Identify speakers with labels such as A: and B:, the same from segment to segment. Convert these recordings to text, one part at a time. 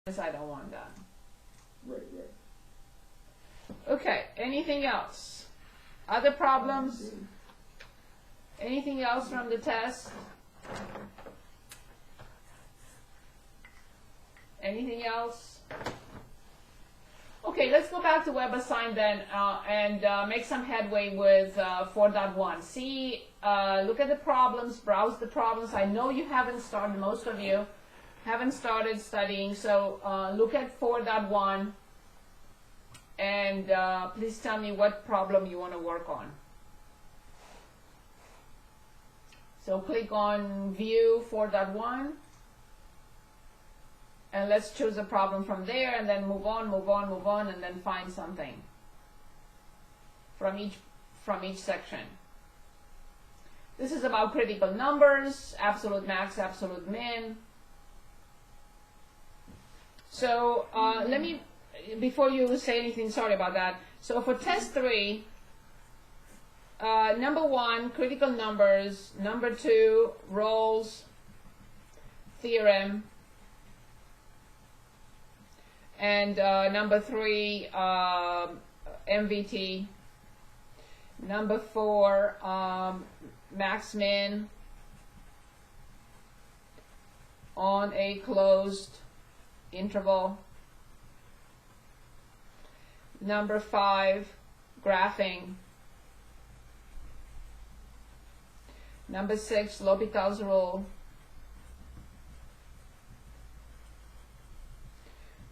A: I don't want that.
B: Right.
A: Okay, anything else? Other problems? Anything else from the test? Anything else? Okay, let's go back to WebAssign then and make some headway with 4.1. See, look at the problems, browse the problems. I know you haven't started, most of you haven't started studying, so look at 4.1 and please tell me what problem you want to work on. So click on View 4.1 and let's choose a problem from there and then move on, and then find something from each section. This is about critical numbers, absolute max, absolute min. So let me, before you say anything, sorry about that. So for test 3, number 1, critical numbers. Number 2, Rawls Theorem. And number 3, MVT. Number 4, max min on a closed interval. Number 5, graphing. Number 6, L'Hopital's rule.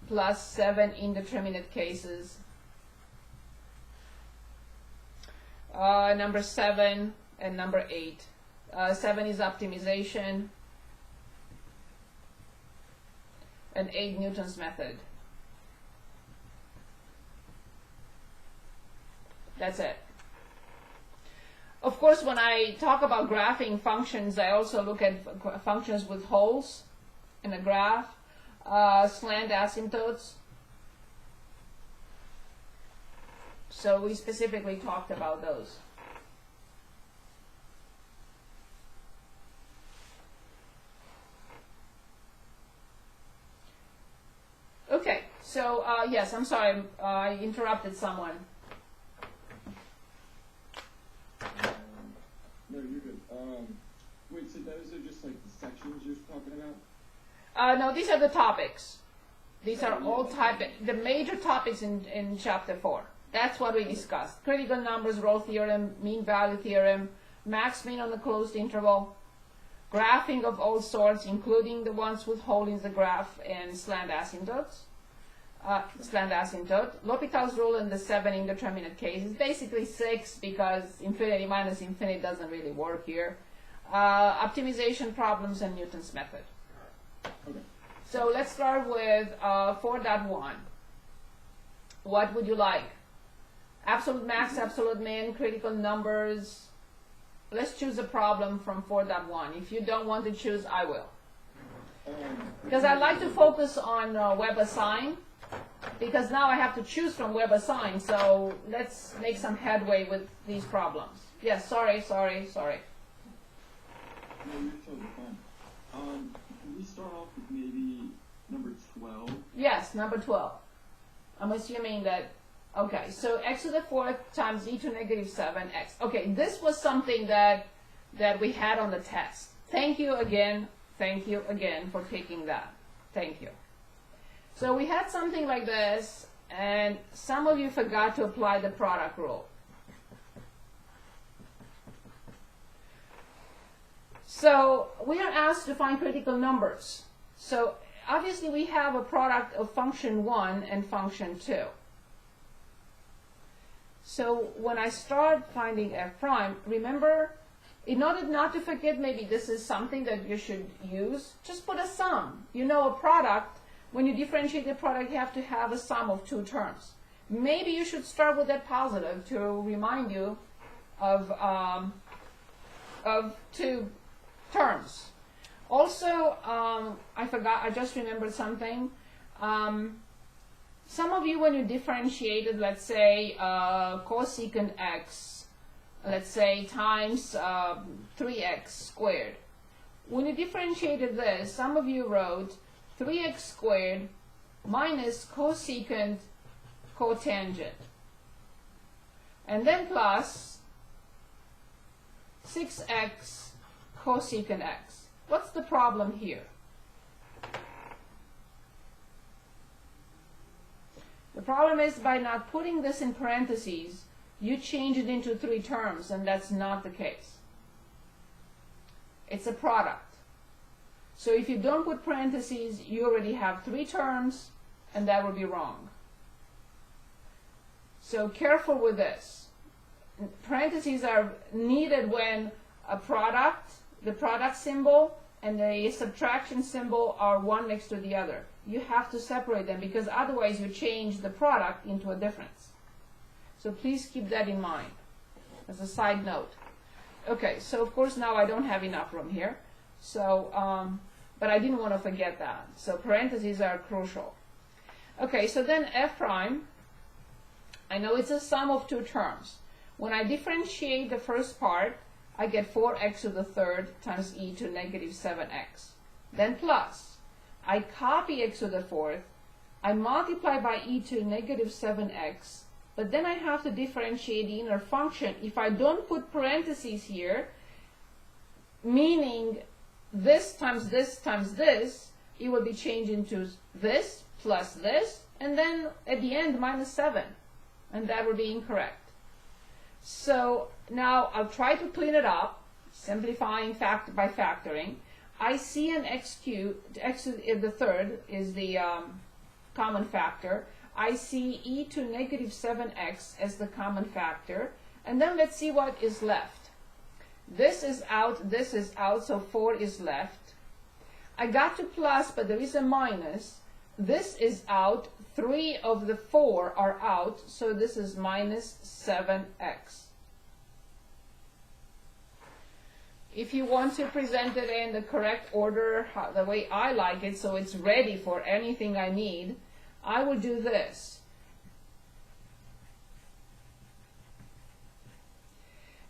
A: Plus 7 indeterminate cases. Number 7 and number 8. 7 is optimization. And 8, Newton's method. That's it. Of course, when I talk about graphing functions, I also look at functions with holes in a graph, slant asymptotes. So we specifically talked about those. Okay, so yes, I'm sorry, I interrupted someone.
B: No, you're good. Wait, so those are just like the sections you're talking about?
A: No, these are the topics. These are all the major topics in chapter 4. That's what we discussed. Critical numbers, Rawls theorem, mean value theorem, max min on the closed interval, graphing of all sorts, including the ones with hole in the graph and slant asymptotes. L'Hopital's rule and the 7 indeterminate cases, basically 6 because infinity minus infinity doesn't really work here. Optimization problems and Newton's method.
B: Okay.
A: So let's start with 4.1. What would you like? Absolute max, absolute min, critical numbers. Let's choose a problem from 4.1. If you don't want to choose, I will. Because I like to focus on WebAssign, because now I have to choose from WebAssign, so let's make some headway with these problems. Yes, sorry.
B: No, you're totally fine. Can we start off with maybe number 12?
A: Yes, number 12. I'm assuming that, okay, so x to the 4th times e to negative 7x. Okay, this was something that we had on the test. Thank you again for taking that. Thank you. So we had something like this, and some of you forgot to apply the product rule. So we are asked to find critical numbers. So obviously we have a product of function 1 and function 2. So when I start finding f prime, remember, in order not to forget, maybe this is something that you should use, just put a sum. You know, a product, when you differentiate the product, you have to have a sum of 2 terms. Maybe you should start with that positive to remind you of 2 terms. Also, I just remembered something. Some of you, when you differentiated, let's say, cosecant x, let's say, times 3x squared. When you differentiated this, some of you wrote 3x squared minus cosecant cotangent, and then plus 6x cosecant x. What's the problem here? The problem is by not putting this in parentheses, you change it into 3 terms, and that's not the case. It's a product. So if you don't put parentheses, you already have 3 terms, and that would be wrong. So careful with this. Parentheses are needed when a product, the product symbol, and the subtraction symbol are one next to the other. You have to separate them because otherwise you change the product into a difference. So please keep that in mind as a side note. Okay, so of course now I don't have enough room here. So, but I didn't want to forget that. So parentheses are crucial. Okay, so then f prime, I know it's a sum of 2 terms. When I differentiate the first part, I get 4x to the third times e to negative 7x. Then plus, I copy x to the fourth, I multiply by e to negative 7x, but then I have to differentiate the inner function. If I don't put parentheses here, meaning this times this times this, it will be changed into this plus this, and then at the end minus 7, and that would be incorrect. So now I'll try to clean it up, simplifying by factoring. I see an x cubed, x to the third is the common factor. I see e to negative 7x as the common factor. And then let's see what is left. This is out, so 4 is left. I got to plus, but there is a minus. This is out, 3 of the 4 are out, so this is minus 7x. If you want to present it in the correct order, the way I like it, so it's ready for anything I need, I will do this.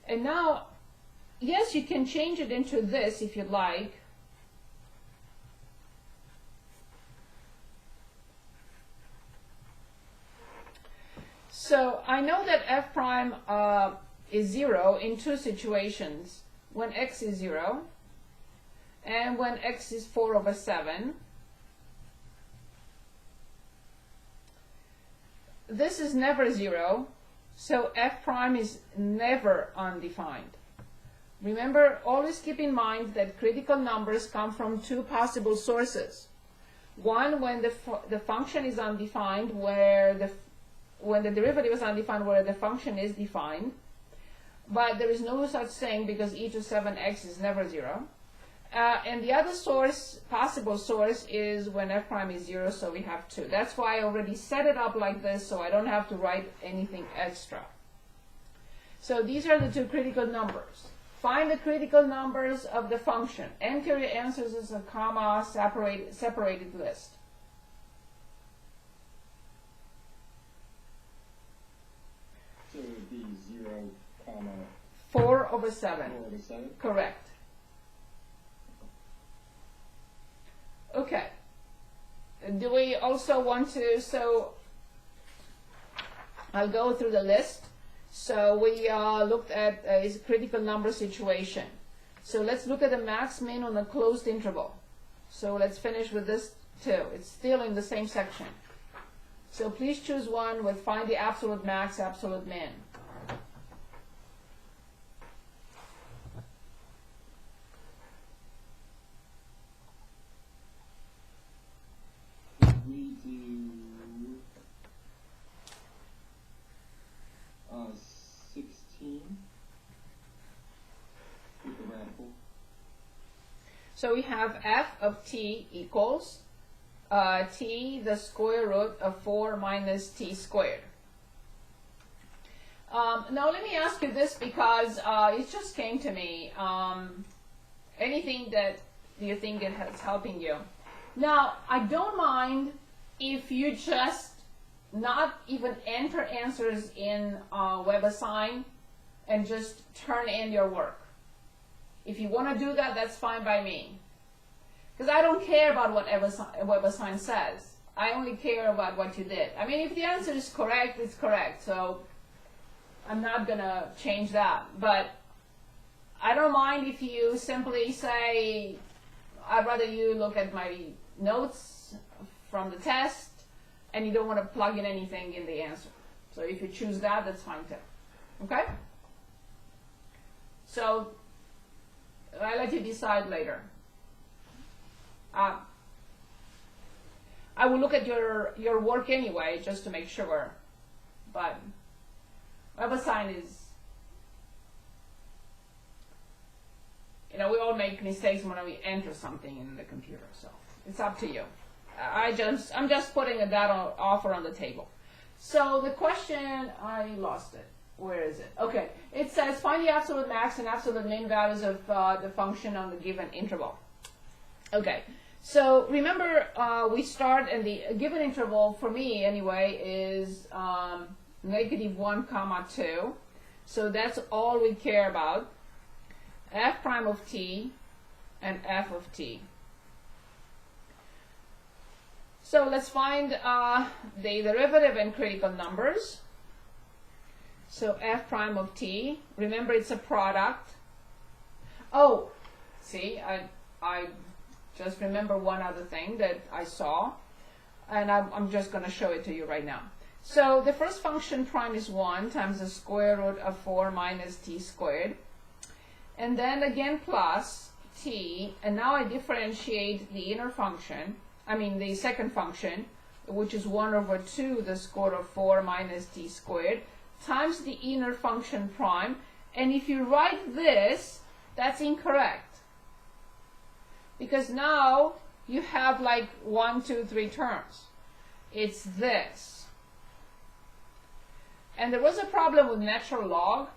A: And now, yes, you can change it into this if you'd like. So I know that f prime is 0 in 2 situations. When x is 0 and when x is 4 over 7. This is never 0, so f prime is never undefined. Remember, always keep in mind that critical numbers come from 2 possible sources. One, when the function is undefined, when the derivative is undefined, where the function is defined. But there is no such thing because e to 7x is never 0. And the other source, possible source, is when f prime is 0, so we have 2. That's why I already set it up like this, so I don't have to write anything extra. So these are the 2 critical numbers. Find the critical numbers of the function. Enter your answers as a comma separated list.
B: So it would be 0,
A: 4 over 7.
B: 4 over 7?
A: Correct. Okay. Do we also want to, so I'll go through the list. So we looked at a critical number situation. So let's look at the max min on a closed interval. So let's finish with this too. It's still in the same section. So please choose one with find the absolute max, absolute min.
B: We do 16 with the radical.
A: So we have f of t equals t the square root of 4 minus t squared. Now let me ask you this because it just came to me. Anything that you think it is helping you? Now, I don't mind if you just not even enter answers in WebAssign and just turn in your work. If you want to do that, that's fine by me. Because I don't care about what WebAssign says. I only care about what you did. I mean, if the answer is correct, it's correct. So I'm not going to change that. But I don't mind if you simply say, I'd rather you look at my notes from the test and you don't want to plug in anything in the answer. So if you choose that, that's fine too. Okay? So I'll let you decide later. I will look at your work anyway, just to make sure. But web assign is, we all make mistakes when we enter something in the computer, so it's up to you. I'm just putting a data offer on the table. So the question, I lost it. Where is it? Okay, it says find the absolute max and absolute min values of the function on the given interval. Okay, so remember we start, and the given interval for me anyway is -1, 2. So that's all we care about. F prime of t and f of t. So let's find the derivative in critical numbers. So f prime of t, remember it's a product. Oh, see, I just remember one other thing that I saw, and I'm just going to show it to you right now. So the first function prime is 1 times the square root of 4 minus t squared. And then again plus t, and now I differentiate the inner function, the second function, which is 1 over 2 the square root of 4 minus t squared, times the inner function prime. And if you write this, that's incorrect. Because now you have like 1, 2, 3 terms. It's this. And there was a problem with natural log,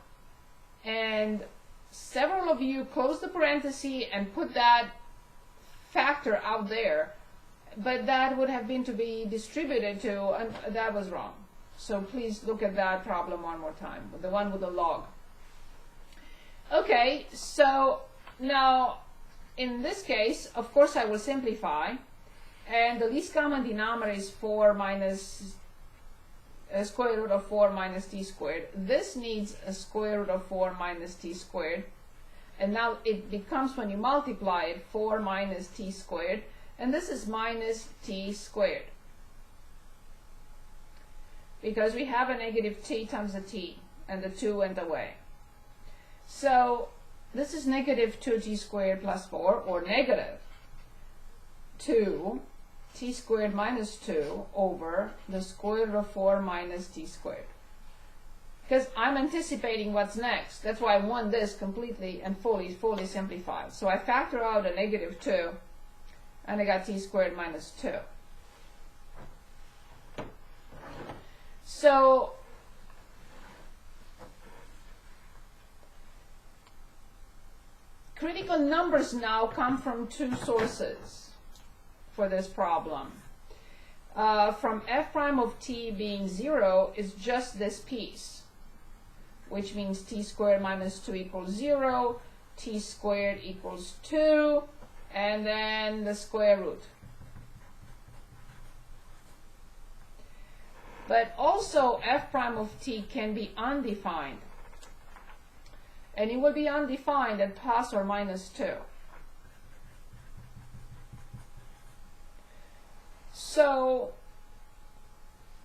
A: and several of you closed the parenthesis and put that factor out there, but that would have been to be distributed to, and that was wrong. So please look at that problem one more time, the one with the log. Okay, so now in this case, of course, I will simplify, and the least common denominator is 4 minus square root of 4 minus t squared. This needs a square root of 4 minus t squared, and now it becomes, when you multiply it, 4 minus t squared, and this is minus t squared, because we have a negative t times a t, and the 2 went away. So this is negative 2t squared plus 4, or negative 2 t squared minus 2 over the square root of 4 minus t squared. Because I'm anticipating what's next. That's why I want this completely and fully simplified. So I factor out a negative 2, and I got t squared minus 2. So critical numbers now come from two sources for this problem. From f prime of t being 0 is just this piece, which means t squared minus 2 equals 0, t squared equals 2, and then the square root. But also f prime of t can be undefined, and it will be undefined at plus or minus 2. So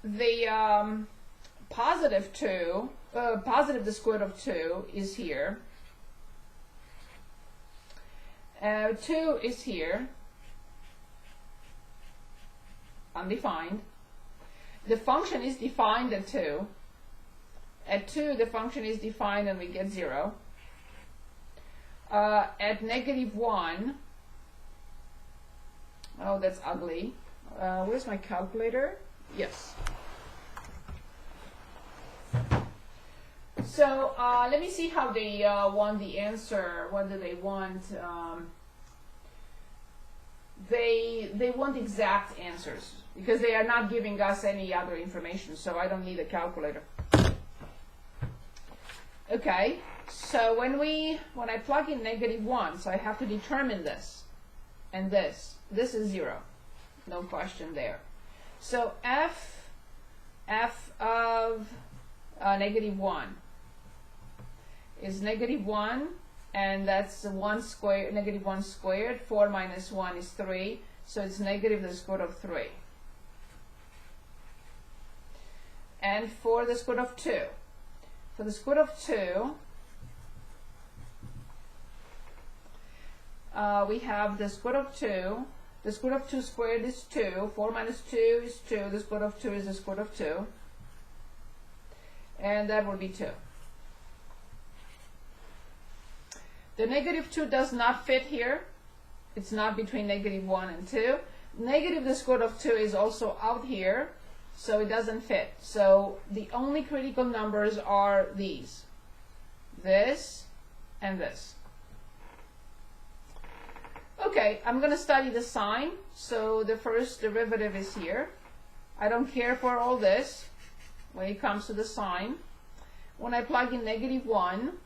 A: the positive the square root of 2 is here. 2 is here, undefined. The function is defined at 2. At 2, the function is defined and we get 0. At negative 1, oh, that's ugly. Where's my calculator? Yes. So let me see how they want the answer. What do they want? They want exact answers, because they are not giving us any other information, so I don't need a calculator. Okay, so when I plug in negative 1, so I have to determine this and this. This is 0. No question there. So f of -1 is -1, and that's 1 squared, -1 squared. 4 minus 1 is 3, so it's negative the square root of 3. And for the square root of 2, for the square root of 2, we have the square root of 2. The square root of 2 squared is 2. 4 minus 2 is 2. The square root of 2 is the square root of 2. And that will be 2. The -2 does not fit here. It's not between -1 and 2. Negative the square root of 2 is also out here, so it doesn't fit. So the only critical numbers are these. This and this. Okay, I'm going to study the sign. So the first derivative is here. I don't care for all this when it comes to the sign. When I plug in -1,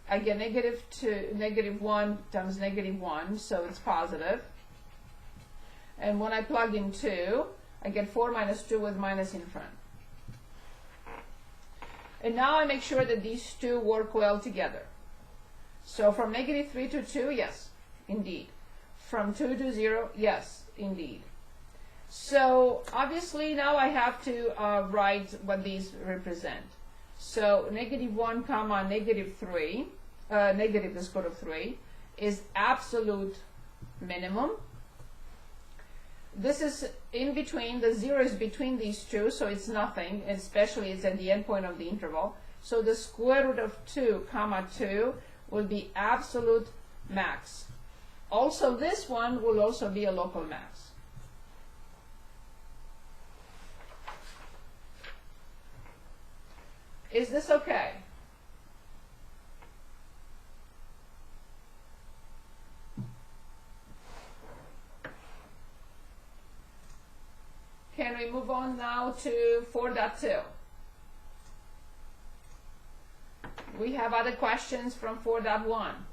A: I get -1 times -1, so it's positive. And when I plug in 2, I get 4 minus 2 with minus in front. And now I make sure that these two work well together. So from -3 to 2, yes, indeed. From 2 to 0, yes, indeed. So obviously now I have to write what these represent. So -1 comma -3, negative the square root of 3, is absolute minimum. This is in between, the 0 is between these two, so it's nothing, especially it's at the end point of the interval. So the square root of 2 comma 2 will be absolute max. Also this one will also be a local max. Is this okay? Can we move on now to 4.2? We have other questions from 4.1.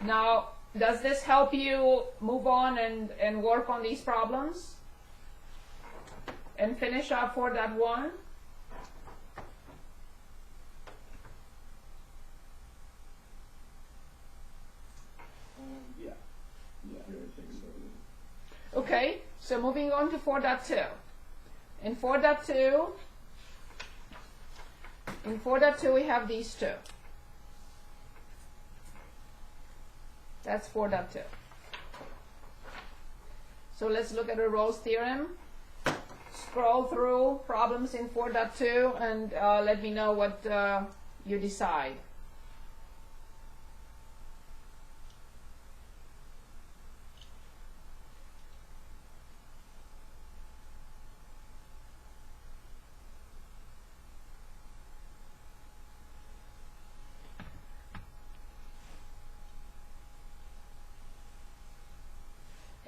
A: Now, does this help you move on and work on these problems? And finish up 4.1?
B: Yeah, I think so.
A: Okay, so moving on to 4.2. In 4.2, we have these two. That's 4.2. So let's look at the Rawls Theorem. Scroll through problems in 4.2 and let me know what you decide.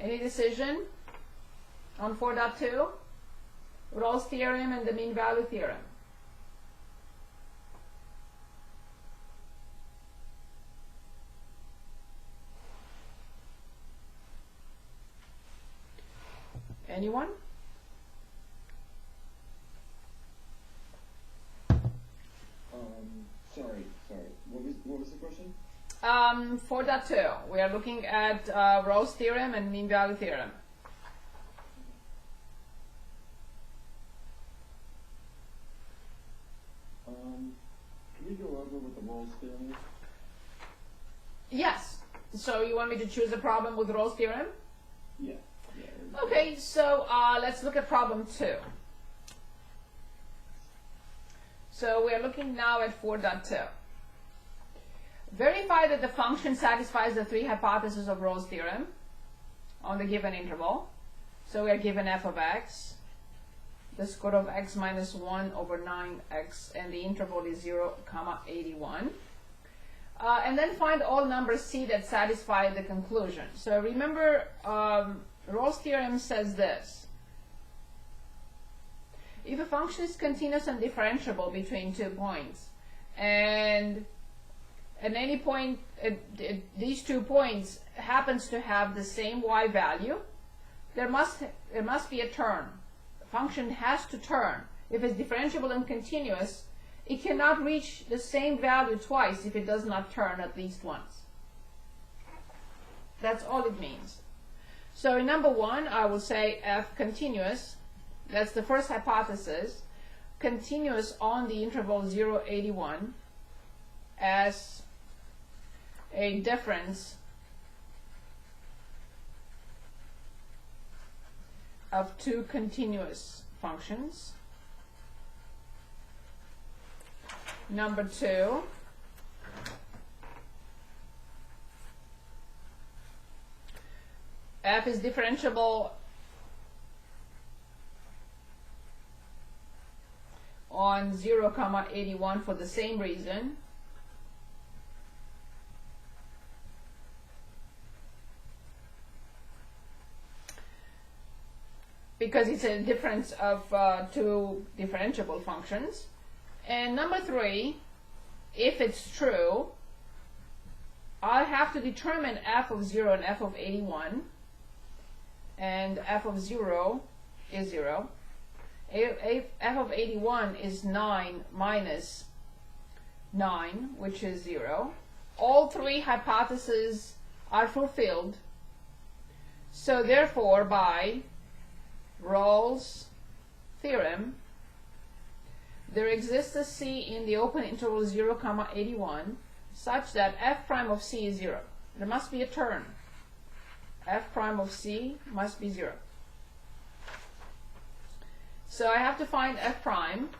A: Any decision on 4.2? Rawls Theorem and the mean value theorem. Anyone?
B: Sorry. What was the question?
A: 4.2. We are looking at Rawls Theorem and mean value theorem.
B: Can we go over what the Rawls Theorem is?
A: Yes. So you want me to choose a problem with Rawls Theorem?
B: Yeah.
A: Okay, so let's look at problem 2. So we are looking now at 4.2. Verify that the function satisfies the three hypotheses of Rawls theorem on the given interval. So we are given f of x, the square root of x minus 1 over 9x, and the interval is 0, 81. And then find all numbers c that satisfy the conclusion. So remember, Rawls theorem says this. If a function is continuous and differentiable between 2 points, and at any point, these 2 points happens to have the same y value, there must be a term function has to turn. If it's differentiable and continuous, it cannot reach the same value twice if it does not turn at least once. That's all it means. So in number 1, I will say f continuous. That's the first hypothesis. Continuous on the interval 0, 81 as a difference of two continuous functions. Number 2, f is differentiable on 0, 81 for the same reason. Because it's a difference of two differentiable functions. And number 3, if it's true, I have to determine f of 0 and f of 81. And f of 0 is 0. F of 81 is 9 minus 9, which is 0. All 3 hypotheses are fulfilled. So therefore, by Rawls Theorem, there exists a C in the open interval 0, 81 such that f prime of C is 0. There must be a turn. F prime of C must be 0. So I have to find f prime.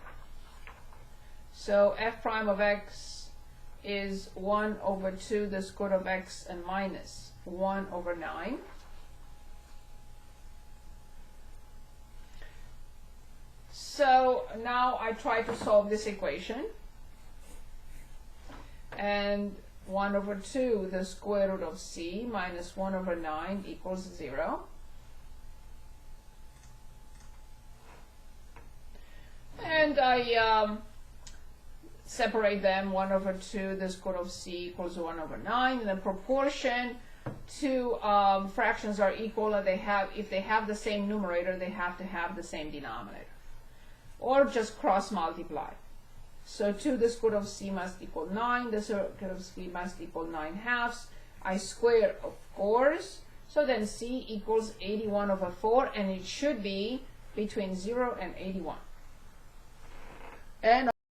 A: So f prime of x is 1 over 2 the square root of x and minus 1 over 9. So now I try to solve this equation. And 1 over 2 the square root of c minus 1 over 9 equals 0. And I separate them. 1 over 2 the square root of c equals 1 over 9. And the proportion to fractions are equal, and if they have the same numerator, they have to have the same denominator. Or just cross multiply. So 2 the square root of c must equal 9, the square root of c must equal 9 halves. I square, of course. So then c equals 81 over 4, and it should be between 0 and 81. And